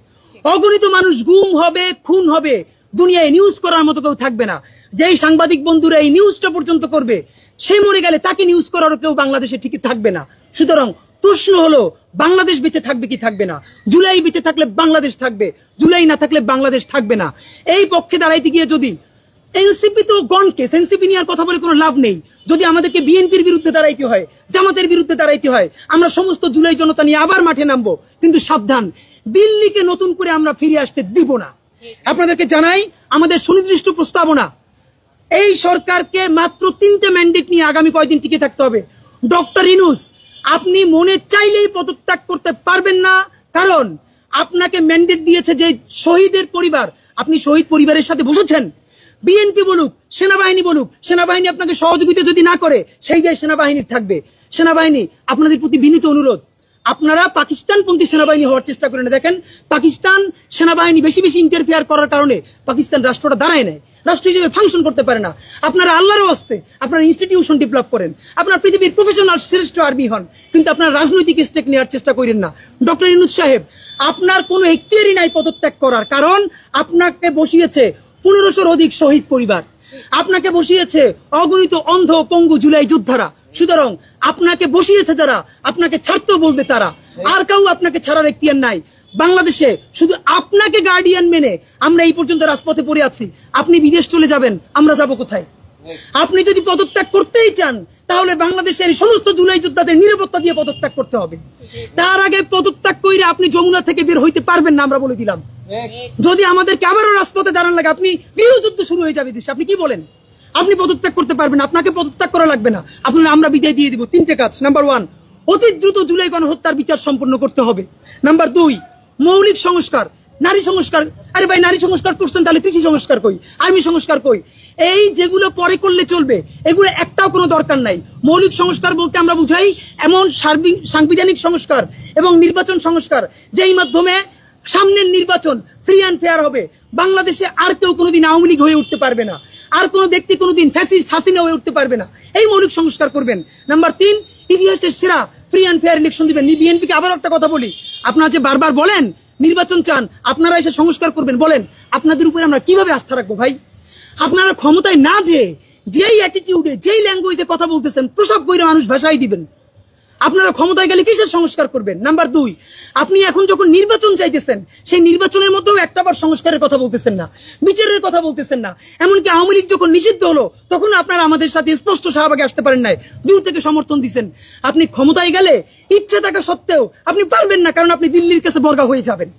অগণিত মানুষ গুম হবে, খুন হবে, দুনিয়ায় নিউজ করার মতো কেউ থাকবে না। যেই সাংবাদিক বন্ধুরা এই নিউজটা পর্যন্ত করবে, সে মরে গেলে তাকে নিউজ করারও কেউ বাংলাদেশে ঠিকই থাকবে না। সুতরাং প্রশ্ন হলো, বাংলাদেশ বেঁচে থাকবে কি থাকবে না? জুলাই বেঁচে থাকলে বাংলাদেশ থাকবে, জুলাই না থাকলে বাংলাদেশ থাকবে না। এই পক্ষে দাঁড়াইতে গিয়ে যদি এনসিপি তো গণকেস, এনসিপি নিয়ে আর কথা বলে কোনো লাভ নেই। যদি আমাদেরকে বিএনপির বিরুদ্ধে দাঁড়াইতে হয়, জামাতের বিরুদ্ধে দাঁড়াইতে হয়, আমরা সমস্ত জুলাই জনতা নিয়ে আবার মাঠে নামবো। কিন্তু সাবধান, দিল্লিকে নতুন করে আমরা ফিরে আসতে দিব না। আপনাদেরকে জানাই আমাদের সুনির্দিষ্ট প্রস্তাবনা, এই সরকারকে মাত্র 3টে ম্যান্ডেট নিয়ে আগামী কয়েকদিন টিকে থাকতে হবে। ডক্টর ইউনূস, আপনি মনে চাইলেই পদত্যাগ করতে পারবেন না, কারণ আপনাকে ম্যান্ডেট দিয়েছে যে শহীদের পরিবার, আপনি শহীদ পরিবারের সাথে বসেছেন। বিএনপি বলুক, সেনাবাহিনী বলুক, সেনাবাহিনী আপনাকে সহযোগিতা যদি না করে, সেই দায় সেনাবাহিনীর থাকবে। সেনাবাহিনী, আপনাদের প্রতি বিনীত অনুরোধ, আপনারা পাকিস্তানপন্থী সেনাবাহিনী হওয়ার চেষ্টা করেন। দেখেন, পাকিস্তান সেনাবাহিনী বেশি বেশি ইন্টারফেয়ার করার কারণে পাকিস্তান রাষ্ট্রটা দাঁড়ায় নেয়, রাষ্ট্র হিসেবে ফাংশন করতে পারে না। আপনারা আল্লাহর ওয়াস্তে আপনারা ইনস্টিটিউশন ডেভেলপ করেন, আপনারা পৃথিবীর প্রফেশনাল শ্রেষ্ঠ আর্মি হন, কিন্তু আপনারা রাজনৈতিক স্টেক নেওয়ার চেষ্টা করেন না। ডক্টর ইউনূস সাহেব, আপনার কোনো এখতিয়ারই নাই পদত্যাগ করার, কারণ আপনাকে বসিয়েছে 1500-র অধিক শহীদ পরিবার, আপনাকে বসিয়েছে অগণিত অন্ধ পঙ্গু জুলাই যোদ্ধারা। সুতরাং আপনাকে বসিয়েছে যারা, আপনাকে ছাড়তেও বলবে তারা, আর কেউ আপনাকে ছাড়ার এখতিয়ার নাই। বাংলাদেশে শুধু আপনাকে গার্ডিয়ান মেনে আমরা এই পর্যন্ত রাজপথে পড়ে আছি। আপনি বিদেশ চলে যাবেন, আমরা যাব কোথায়? আপনি যদি পদত্যাগ করতেই চান, তাহলে বাংলাদেশের সমস্ত জুলাই যোদ্ধাদের নিরাপত্তা দিয়ে পদত্যাগ করতে হবে। তার আগে পদত্যাগ করে আপনি যমুনা থেকে বের হইতে পারবেন না, আমরা বলে দিলাম। যদি আমাদেরকে আবারও রাজপথে দাঁড়ান লাগে, আপনি গৃহযুদ্ধ শুরু হয়ে যাবে দেশে। আপনি কি বলেন? আপনি পদত্যাগ করতে পারবেন, আপনাকে পদত্যাগ করা লাগবে না, আপনারা আমরা বিদায় দিয়ে দিব। 3টে কাজ। নাম্বার 1, অতি দ্রুত জুলাই গণহত্যার বিচার সম্পন্ন করতে হবে। নাম্বার 2, মৌলিক সংস্কার, নারী সংস্কার। আরে ভাই, নারী সংস্কার করছেন, তাহলে কৃষি সংস্কার কই, আর্মি সংস্কার কই? এই যেগুলো পরে করলে চলবে, এগুলো একটাও কোনো দরকার নাই। মৌলিক সংস্কার বলতে আমরা বুঝাই এমন সাংবিধানিক সংস্কার এবং নির্বাচন সংস্কার, যেই মাধ্যমে সামনের নির্বাচন ফ্রি অ্যান্ড ফেয়ার হবে। বাংলাদেশে আর কেউ কোনোদিন আওয়ামী লীগ হয়ে উঠতে পারবে না, আর কোনো ব্যক্তি কোনোদিন ফ্যাসিস্ট হাসিনা হয়ে উঠতে পারবে না। এই মৌলিক সংস্কার করবেন। নাম্বার 3, ইতিহাসের সেরা ফ্রি অ্যান্ড ফেয়ার ইলেকশন দিবেন। বিএনপিকে আবার একটা কথা বলি, আপনারা যে বারবার বলেন নির্বাচন চান, আপনারা এসে সংস্কার করবেন, বলেন আপনাদের উপরে আমরা কিভাবে আস্থা রাখবো ভাই? আপনারা ক্ষমতায় না যেই অ্যাটিটিউডে, যেই ল্যাঙ্গুয়েজে কথা বলতেছেন, প্রসব কইরা মানুষ ভাষাই দিবেন। আপনারা ক্ষমতায় গেলে কিসের সংস্কার করবেন? নাম্বার 2, আপনি এখন যখন নির্বাচন চাইতেছেন, সেই নির্বাচনের মধ্যেও একটাবার সংস্কারের কথা বলতেছেন না, বিচারের কথা বলতেছেন না। এমনকি আওয়ামী লীগ যখন নিষিদ্ধ হলো তখন আপনারা আমাদের সাথে স্পষ্ট শাহবাগে আসতে পারেন নাই, দূর থেকে সমর্থন দিচ্ছেন। আপনি ক্ষমতায় গেলে ইচ্ছা থাকা সত্ত্বেও আপনি পারবেন না, কারণ আপনি দিল্লির কাছে বর্গা হয়ে যাবেন।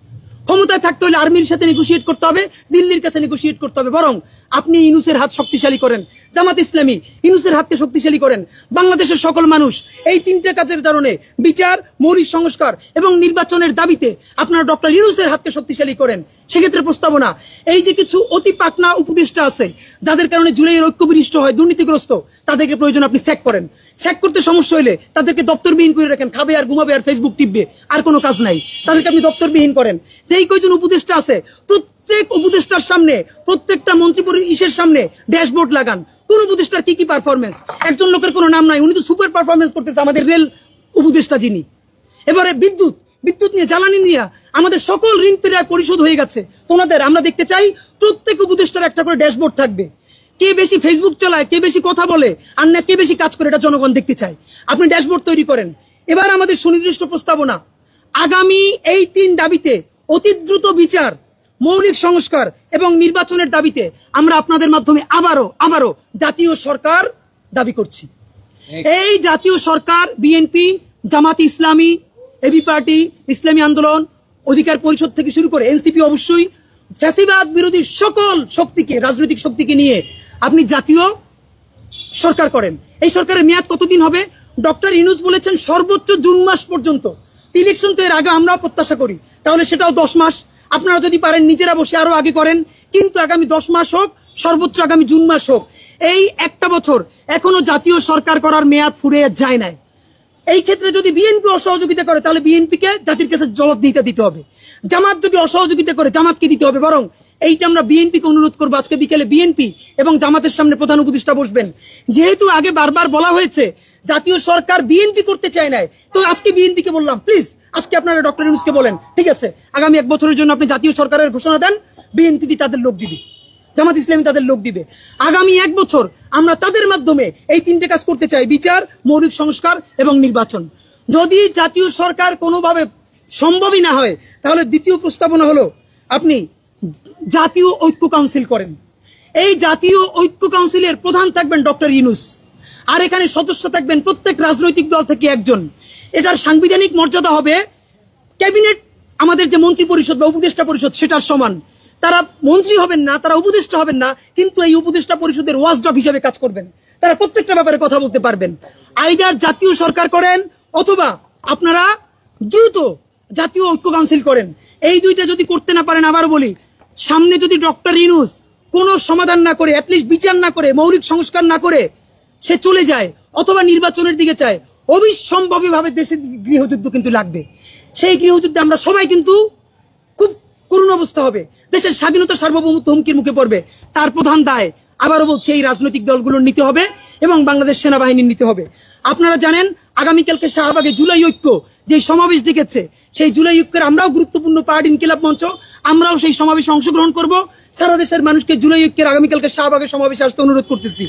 ক্ষমতায় থাকতে হলে আর্মির সাথে নেগোশিয়েট করতে হবে, দিল্লির কাছে নেগোশিয়েট করতে হবে। বরং আপনি ইউনূসের হাত শক্তিশালী করেন, জামাত ইসলামী ইউনূসের হাতকে শক্তিশালী করেন। বাংলাদেশের সকল মানুষ এই 3টে কাজের কারণে, বিচার, মৌলিক সংস্কার এবং নির্বাচনের দাবিতে আপনারা ডক্টর ইউনূসের হাতকে শক্তিশালী করেন। সেক্ষেত্রে প্রস্তাবনা, এই যে কিছু অতি পাকনা উপদেষ্টা আছে যাদের কারণে জুলাইয়ের ঐক্য বিনষ্ট হয়, দুর্নীতিগ্রস্ত, তাদেরকে প্রয়োজন আপনি স্যাক করেন। স্যাক করতে সমস্যা হলে তাদেরকে দপ্তরবিহীন করে রাখেন, খাবে আর ঘুমাবে আর ফেসবুক টিপবে, আর কোনো কাজ নাই, তাদেরকে আপনি দপ্তরবিহীন করেন। যেই কয়জন উপদেষ্টা আছে প্রত্যেক উপদেষ্টার সামনে, প্রত্যেকটা মন্ত্রী পরিষদের সামনে ড্যাশবোর্ড লাগান, কোন উপদেষ্টার কি কি পারফরমেন্স। একজন লোকের কোনো নাম নাই, উনি তো সুপার পারফরমেন্স করতেছে, আমাদের রেল উপদেষ্টা যিনি। এবারে বিদ্যুৎ নিয়ে, জ্বালানি নিয়ে আমাদের সকল ঋণ প্রায় পরিশোধ হয়ে গেছে। তোমাদের আমরা দেখতে চাই প্রত্যেক উপদেষ্টার একটা করে ড্যাশবোর্ড থাকবে, কে বেশি ফেসবুক চালায়, কে বেশি কথা বলে, আর না কে বেশি কাজ করে, এটা জনগণ দেখতে চায়। আপনি ড্যাশবোর্ড তৈরি করেন। এবার আমাদের সুনির্দিষ্ট প্রস্তাবনা, আগামী এই 3 দাবিতে অতি দ্রুত বিচার, মৌলিক সংস্কার এবং নির্বাচনের দাবিতে আমরা আপনাদের মাধ্যমে আবারও জাতীয় সরকার দাবি করছি। এই জাতীয় সরকার BNP, Jamaat Islami, AB party, ইসলামী আন্দোলন, অধিকার পরিষদ থেকে শুরু করে এনসিপি, অবশ্যই ফ্যাসিবাদ বিরোধী সকল শক্তিকে, রাজনৈতিক শক্তিকে নিয়ে আপনি জাতীয় সরকার করেন। এই সরকারের মেয়াদ কতদিন হবে? ডক্টর ইউনূস বলেছেন সর্বোচ্চ জুন মাস পর্যন্ত। ইলেকশন তো এর আগে আমরাও প্রত্যাশা করি, তাহলে সেটাও 10 মাস। আপনারা যদি পারেন নিজেরা বসে আরো আগে করেন, কিন্তু আগামী 10 মাস হোক, সর্বোচ্চ আগামী জুন মাস হোক। এই একটা বছর এখনো জাতীয় সরকার করার মেয়াদ ফুরিয়ে যায় নাই। এই ক্ষেত্রে যদি বিএনপি অসহযোগিতা করে তাহলে বিএনপিকে জাতির কাছে জবাবদিহিতা দিতে হবে। জামাত যদি অসহযোগিতা করে জামাতকে দিতে হবে। বরং এইটা আমরা বিএনপিকে অনুরোধ করবো, আজকে বিকেলে বিএনপি এবং জামাতের সামনে প্রধান উপদেষ্টা বসবেন। যেহেতু আগে বারবার বলা হয়েছে জাতীয় সরকার বিএনপি করতে চায় নাই, তো আজকে বিএনপিকে বললাম, প্লিজ আজকে আপনারা ডক্টর ইউনূসকে বলেন, ঠিক আছে আগামী 1 বছরের জন্য আপনি জাতীয় সরকারের ঘোষণা দেন, বিএনপি তাদের লোক দিবে, জামাত ইসলামী তাদের লোক দিবে। আগামী 1 বছর আমরা তাদের মাধ্যমে এই 3টে কাজ করতে চাই, বিচার, মৌলিক সংস্কার এবং নির্বাচন। যদি জাতীয় সরকার কোনোভাবে সম্ভবই না হয়, তাহলে দ্বিতীয় প্রস্তাবনা হলো আপনি জাতীয় ঐক্য কাউন্সিল করেন। এই জাতীয় ঐক্য কাউন্সিলের প্রধান থাকবেন ডক্টর ইউনূস, আর এখানে সদস্য থাকবেন প্রত্যেক রাজনৈতিক দল থেকে একজন। এটার সাংবিধানিক মর্যাদা হবে ক্যাবিনেট, আমাদের যে মন্ত্রী পরিষদ বা উপদেষ্টা পরিষদ সেটার সমান। তারা মন্ত্রী হবেন না, তারা উপদেষ্টা হবেন না, কিন্তু এই উপদেষ্টা পরিষদের ওয়াচডগ হিসেবে কাজ করবেন। তারা প্রত্যেকটা ব্যাপারে কথা বলতে পারবেন। আইদার জাতীয় সরকার করেন অথবা আপনারা দ্রুত জাতীয় ঐক্য কাউন্সিল করেন। এই দুইটা যদি করতে না পারেন, আবার বলি, সামনে যদি ডক্টর ইউনূস কোনো সমাধান না করে, অ্যাটলিস্ট বিচার না করে, মৌলিক সংস্কার না করে সে চলে যায় অথবা নির্বাচনের দিকে চায়, অবিসম্ভাবীভাবে দেশে গৃহযুদ্ধ কিন্তু লাগবে। সেই গৃহযুদ্ধে আমরা সবাই কিন্তু খুব করুণ অবস্থা হবে, দেশের স্বাধীনতা সার্বভৌমত্ব হুমকির মুখে পড়বে। তার প্রধান দায়, আবারও বলছি, এই রাজনৈতিক দলগুলোর নিতে হবে এবং বাংলাদেশ সেনাবাহিনীর নিতে হবে। আপনারা জানেন আগামীকালকে শাহবাগে জুলাই ঐক্য যে সমাবেশ ডেকেছে, সেই জুলাই ঐক্যের আমরাও গুরুত্বপূর্ণ পার্ট, ইনকিলাব মঞ্চ, আমরাও সেই সমাবেশে অংশগ্রহণ করব। সারা দেশের মানুষকে জুলাই ঐক্যের আগামীকালকে শাহবাগে সমাবেশে আসতে অনুরোধ করতেছি।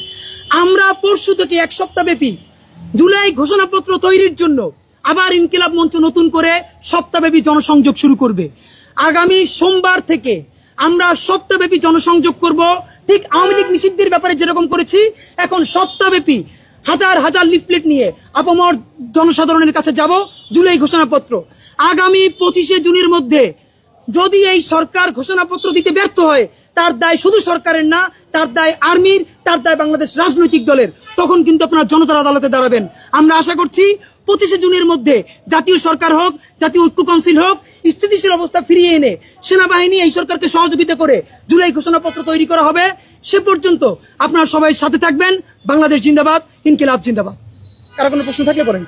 আমরা পরশু থেকে 1 সপ্তাহ ব্যাপী জুলাই ঘোষণাপত্র তৈরির জন্য আবার ইনকিলাব মঞ্চ নতুন করে সপ্তাহব্যাপী জনসংযোগ শুরু করবে। আগামী সোমবার থেকে আমরা সপ্তাহব্যাপী জনসংযোগ করব, ঠিক আওয়ামী লীগ নিষিদ্ধের ব্যাপারে যেরকম করেছি, এখন সপ্তাহব্যাপী হাজার হাজার লিফলেট নিয়ে আপামর জনসাধারণের কাছে যাব জুলাই ঘোষণাপত্র। আগামী 25শে জুনের মধ্যে যদি এই সরকার ঘোষণাপত্র দিতে ব্যর্থ হয়, তার দায় শুধু সরকারের না, তার দায় আর্মির, তার দায় বাংলাদেশ রাজনৈতিক দলের। তখন কিন্তু আপনারা জনতার আদালতে দাঁড়াবেন। আমরা আশা করছি 25শে জুনের মধ্যে জাতীয় সরকার হোক, জাতীয় ঐক্য কাউন্সিল হোক, স্থিতিশীল অবস্থা ফিরিয়ে এনে সেনাবাহিনী এই সরকারকে সহযোগিতা করে জুলাই ঘোষণাপত্র তৈরি করা হবে। সে পর্যন্ত আপনারা সবাই সাথে থাকবেন। বাংলাদেশ জিন্দাবাদ, ইনকিলাব জিন্দাবাদ। কারো কোনো প্রশ্ন থাকলে বলেন।